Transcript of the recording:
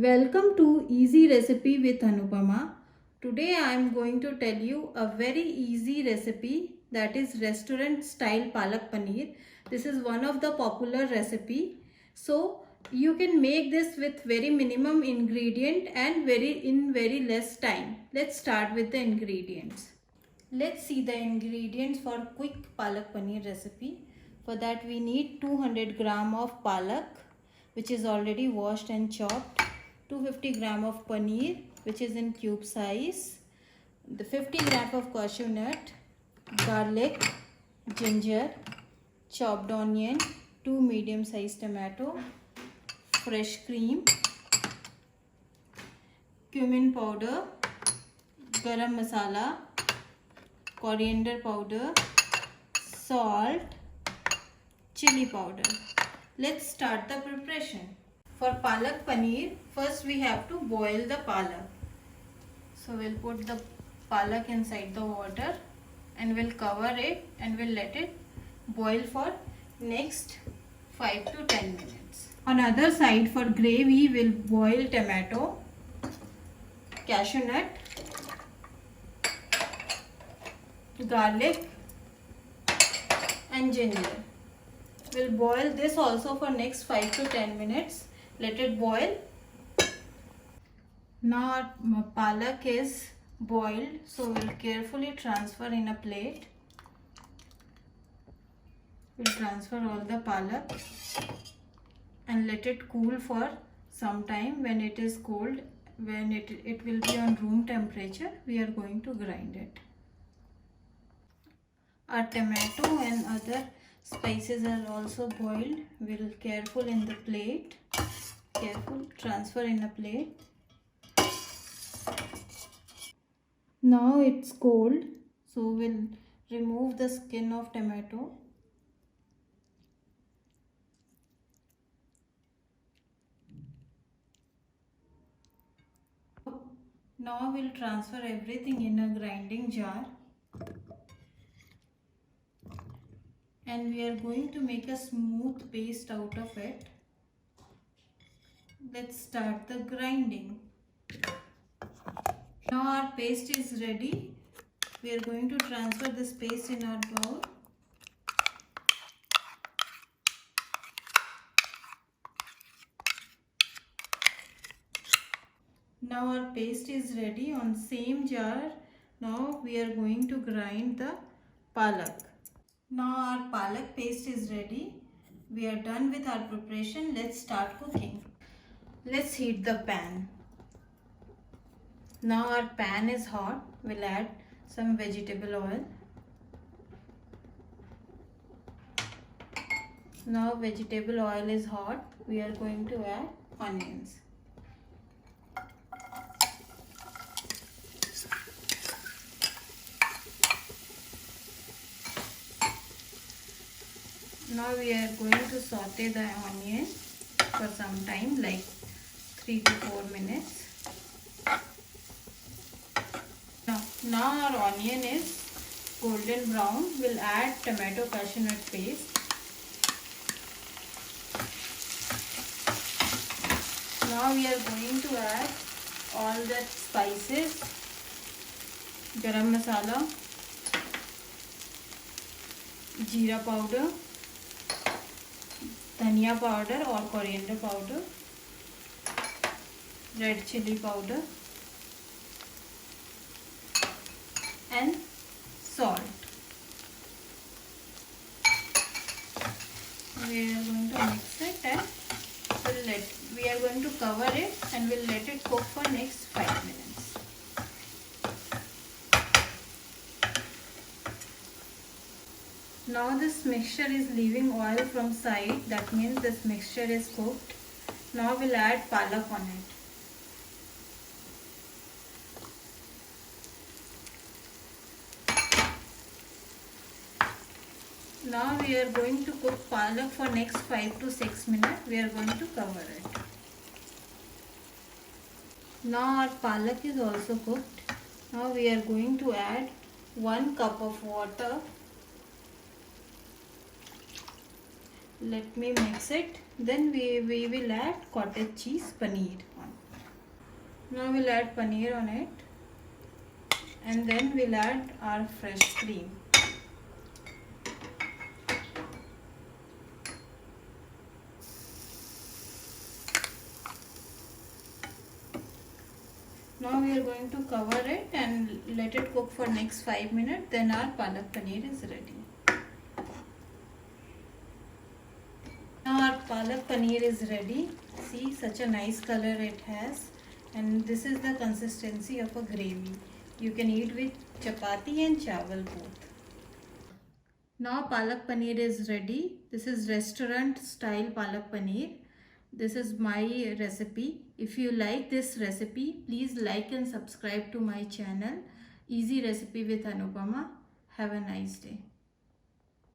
Welcome to Easy Recipe with Anupama. Today I am going to tell you a very easy recipe, that is restaurant style Palak Paneer. This is one of the popular recipe. So you can make this with very minimum ingredient and very less time. Let's start with the ingredients. Let's see the ingredients for quick Palak Paneer recipe. For that we need 200 gram of palak, which is already washed and chopped, 250 gram of paneer, which is in cube size, the 50 gram of cashew nut, garlic, ginger, chopped onion, 2 medium sized tomato, fresh cream, cumin powder, garam masala, coriander powder, salt, chili powder. Let's start the preparation. For palak paneer, first we have to boil the palak. So we'll put the palak inside the water and we'll cover it and we'll let it boil for next 5 to 10 minutes. On other side, for gravy, we'll boil tomato, cashew nut, garlic and ginger. We'll boil this also for next 5 to 10 minutes. Let it boil. Now our palak is boiled, so we'll carefully transfer in a plate. We'll transfer all the palak and let it cool for some time. When it is cold, when it will be on room temperature, we are going to grind it. Our tomato and other spices are also boiled. We'll careful in the plate. Careful, transfer in a plate. Now it's cold, so we'll remove the skin of tomato. Now we'll transfer everything in a grinding jar. And we are going to make a smooth paste out of it. Let's start the grinding. Now our paste is ready. We are going to transfer this paste in our bowl. Now our paste is ready. On same jar, now we are going to grind the palak. Now our palak paste is ready. We are done with our preparation. Let's start cooking. Let's heat the pan. Now our pan is hot. We'll add some vegetable oil. Now vegetable oil is hot. We are going to add onions. Now we are going to saute the onion for some time, like 3 to 4 minutes. Now our onion is golden brown. We'll add tomato cashew nut paste. Now we are going to add all the spices, garam masala, jeera powder, dhania powder or coriander powder, red chili powder and salt. We are going to mix it and we are going to cover it and we'll let it cook for next 5 minutes. Now this mixture is leaving oil from side. That means this mixture is cooked. Now we'll add palak on it. Now we are going to cook palak for next 5 to 6 minutes. We are going to cover it. Now our palak is also cooked. Now we are going to add 1 cup of water. Let me mix it. Then we will add cottage cheese paneer on. Now we'll add paneer on it, and then we'll add our fresh cream. Now we are going to cover it and let it cook for next 5 minutes. Then our palak paneer is ready. Now our palak paneer is ready. See, such a nice color it has, and this is the consistency of a gravy. You can eat with chapati and chawal both. Now palak paneer is ready. This is restaurant style palak paneer. This is my recipe. If you like this recipe, please like and subscribe to my channel. Easy recipe with Anupama. Have a nice day.